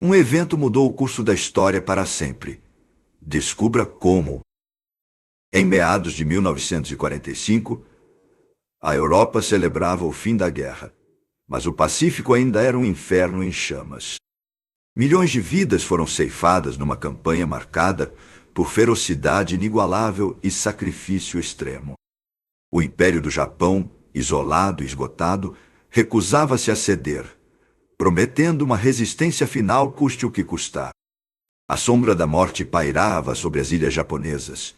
Um evento mudou o curso da história para sempre. Descubra como. Em meados de 1945, a Europa celebrava o fim da guerra, mas o Pacífico ainda era um inferno em chamas. Milhões de vidas foram ceifadas numa campanha marcada por ferocidade inigualável e sacrifício extremo. O Império do Japão, isolado e esgotado, recusava-se a ceder, prometendo uma resistência final custe o que custar. A sombra da morte pairava sobre as ilhas japonesas,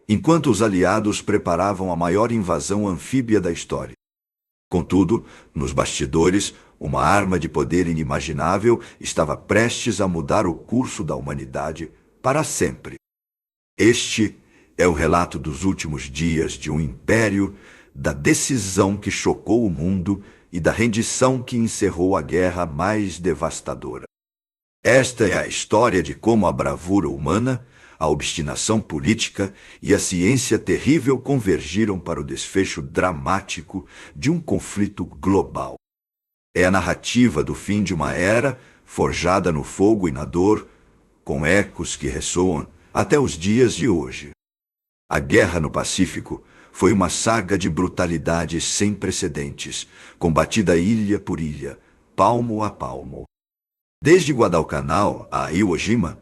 enquanto os aliados preparavam a maior invasão anfíbia da história. Contudo, nos bastidores, uma arma de poder inimaginável estava prestes a mudar o curso da humanidade para sempre. Este é o relato dos últimos dias de um império, da decisão que chocou o mundo e da rendição que encerrou a guerra mais devastadora. Esta é a história de como a bravura humana, a obstinação política e a ciência terrível convergiram para o desfecho dramático de um conflito global. É a narrativa do fim de uma era forjada no fogo e na dor, com ecos que ressoam até os dias de hoje. A guerra no Pacífico foi uma saga de brutalidade sem precedentes, combatida ilha por ilha, palmo a palmo. Desde Guadalcanal a Iwo Jima,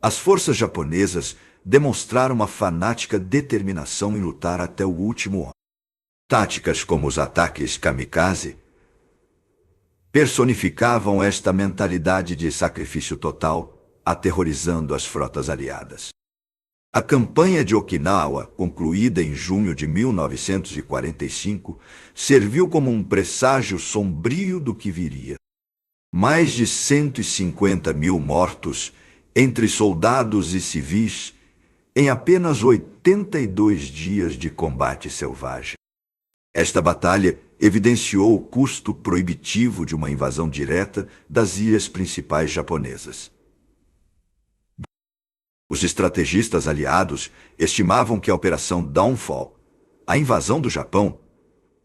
as forças japonesas demonstraram uma fanática determinação em lutar até o último homem. Táticas como os ataques kamikaze personificavam esta mentalidade de sacrifício total, aterrorizando as frotas aliadas. A campanha de Okinawa, concluída em junho de 1945, serviu como um presságio sombrio do que viria. Mais de 150 mil mortos, entre soldados e civis, em apenas 82 dias de combate selvagem. Esta batalha evidenciou o custo proibitivo de uma invasão direta das ilhas principais japonesas. Os estrategistas aliados estimavam que a Operação Downfall, a invasão do Japão,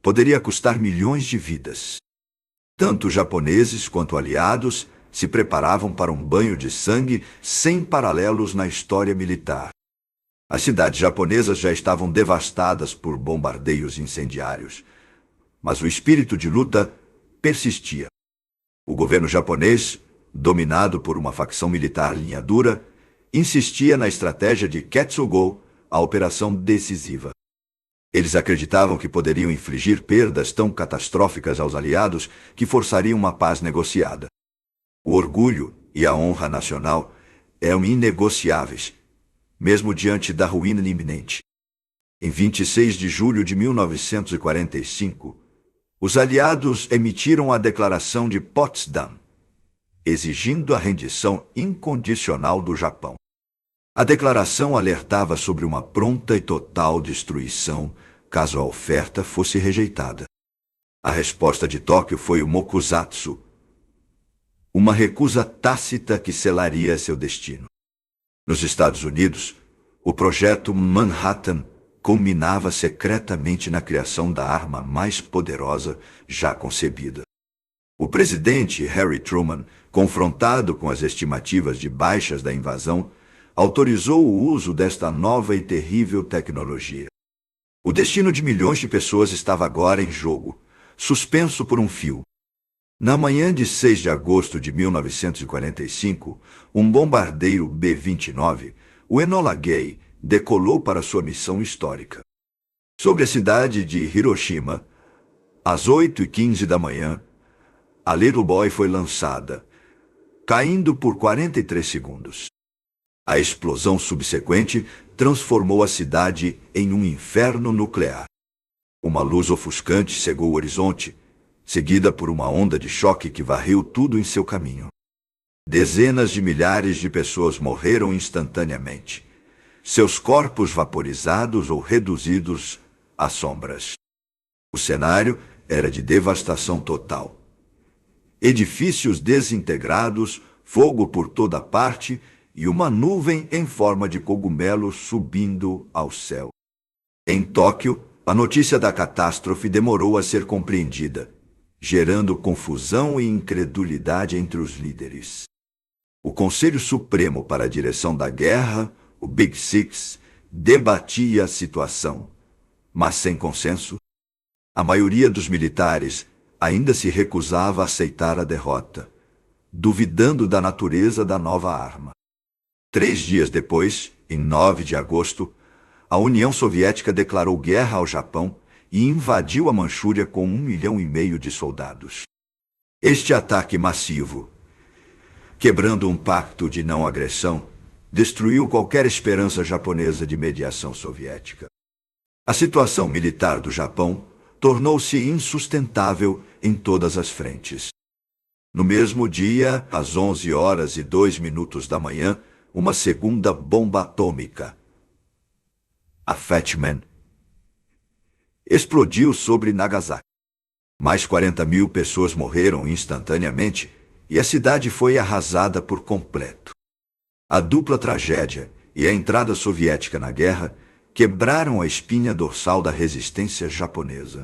poderia custar milhões de vidas. Tanto japoneses quanto aliados se preparavam para um banho de sangue sem paralelos na história militar. As cidades japonesas já estavam devastadas por bombardeios incendiários, mas o espírito de luta persistia. O governo japonês, dominado por uma facção militar linha dura, insistia na estratégia de Ketsugo, a operação decisiva. Eles acreditavam que poderiam infligir perdas tão catastróficas aos aliados que forçariam uma paz negociada. O orgulho e a honra nacional eram inegociáveis, mesmo diante da ruína iminente. Em 26 de julho de 1945, os aliados emitiram a Declaração de Potsdam, exigindo a rendição incondicional do Japão. A declaração alertava sobre uma pronta e total destruição caso a oferta fosse rejeitada. A resposta de Tóquio foi o mokusatsu, uma recusa tácita que selaria seu destino. Nos Estados Unidos, o projeto Manhattan culminava secretamente na criação da arma mais poderosa já concebida. O presidente Harry Truman, confrontado com as estimativas de baixas da invasão, autorizou o uso desta nova e terrível tecnologia. O destino de milhões de pessoas estava agora em jogo, suspenso por um fio. Na manhã de 6 de agosto de 1945, um bombardeiro B-29, o Enola Gay, decolou para sua missão histórica. Sobre a cidade de Hiroshima, às 8h15 da manhã, a Little Boy foi lançada, caindo por 43 segundos. A explosão subsequente transformou a cidade em um inferno nuclear. Uma luz ofuscante cegou o horizonte, seguida por uma onda de choque que varreu tudo em seu caminho. Dezenas de milhares de pessoas morreram instantaneamente, seus corpos vaporizados ou reduzidos a sombras. O cenário era de devastação total. Edifícios desintegrados, fogo por toda parte e uma nuvem em forma de cogumelo subindo ao céu. Em Tóquio, a notícia da catástrofe demorou a ser compreendida, gerando confusão e incredulidade entre os líderes. O Conselho Supremo para a Direção da Guerra, o Big Six, debatia a situação, mas sem consenso. A maioria dos militares ainda se recusava a aceitar a derrota, duvidando da natureza da nova arma. 3 dias depois, em 9 de agosto, a União Soviética declarou guerra ao Japão e invadiu a Manchúria com 1,5 milhão de soldados. Este ataque massivo, quebrando um pacto de não agressão, destruiu qualquer esperança japonesa de mediação soviética. A situação militar do Japão tornou-se insustentável em todas as frentes. No mesmo dia, às 11h02 da manhã, uma segunda bomba atômica, a Fat Man, explodiu sobre Nagasaki. Mais 40.000 pessoas morreram instantaneamente e a cidade foi arrasada por completo. A dupla tragédia e a entrada soviética na guerra quebraram a espinha dorsal da resistência japonesa.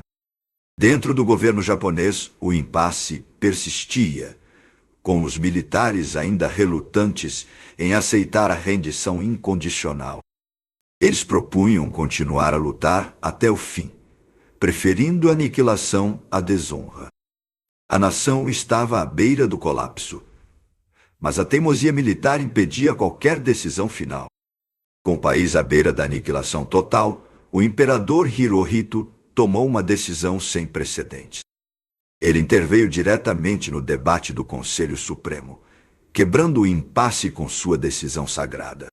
Dentro do governo japonês, o impasse persistia, com os militares ainda relutantes em aceitar a rendição incondicional. Eles propunham continuar a lutar até o fim, preferindo a aniquilação à desonra. A nação estava à beira do colapso, mas a teimosia militar impedia qualquer decisão final. Com o país à beira da aniquilação total, o imperador Hirohito tomou uma decisão sem precedentes. Ele interveio diretamente no debate do Conselho Supremo, quebrando o impasse com sua decisão sagrada.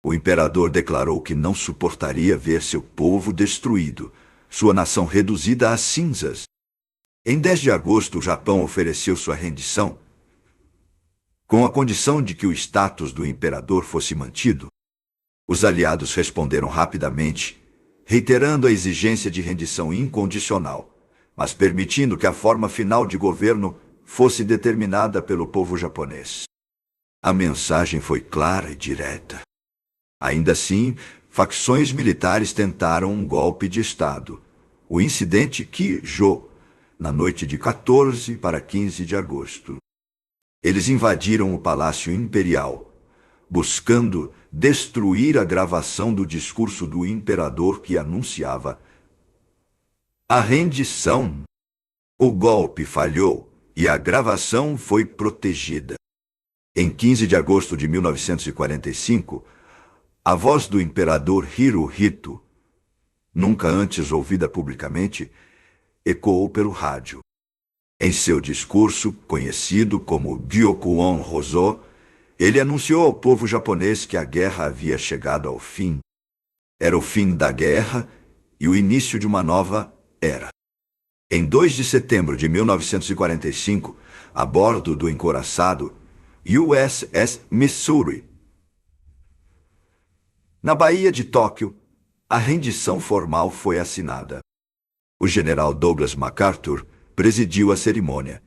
O imperador declarou que não suportaria ver seu povo destruído, sua nação reduzida a cinzas. Em 10 de agosto, o Japão ofereceu sua rendição, com a condição de que o status do imperador fosse mantido. Os aliados responderam rapidamente, reiterando a exigência de rendição incondicional, mas permitindo que a forma final de governo fosse determinada pelo povo japonês. A mensagem foi clara e direta. Ainda assim, facções militares tentaram um golpe de Estado, o incidente Kijo, na noite de 14 para 15 de agosto. Eles invadiram o Palácio Imperial, buscando destruir a gravação do discurso do imperador que anunciava a rendição. O golpe falhou e a gravação foi protegida. Em 15 de agosto de 1945, a voz do imperador Hirohito, nunca antes ouvida publicamente, ecoou pelo rádio. Em seu discurso, conhecido como Gyokuon Hozo, ele anunciou ao povo japonês que a guerra havia chegado ao fim. Era o fim da guerra e o início de uma nova era. Em 2 de setembro de 1945, a bordo do encouraçado USS Missouri, na Baía de Tóquio, a rendição formal foi assinada. O general Douglas MacArthur presidiu a cerimônia,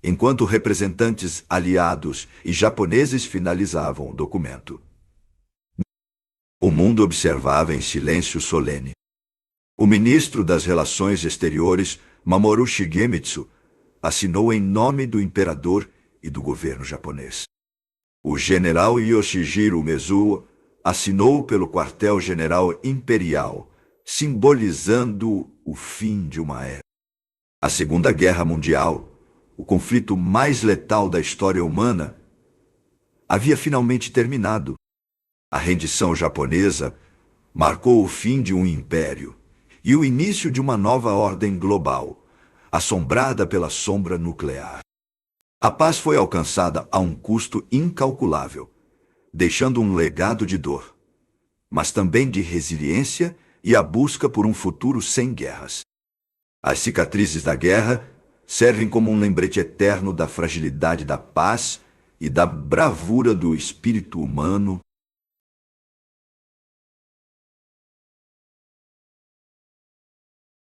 enquanto representantes aliados e japoneses finalizavam o documento. O mundo observava em silêncio solene. O ministro das Relações Exteriores, Mamoru Shigemitsu, assinou em nome do imperador e do governo japonês. O general Yoshijiro Mezuo assinou pelo quartel-general imperial, simbolizando o fim de uma era. A Segunda Guerra Mundial, o conflito mais letal da história humana, havia finalmente terminado. A rendição japonesa marcou o fim de um império e o início de uma nova ordem global, assombrada pela sombra nuclear. A paz foi alcançada a um custo incalculável, deixando um legado de dor, mas também de resiliência e a busca por um futuro sem guerras. As cicatrizes da guerra servem como um lembrete eterno da fragilidade da paz e da bravura do espírito humano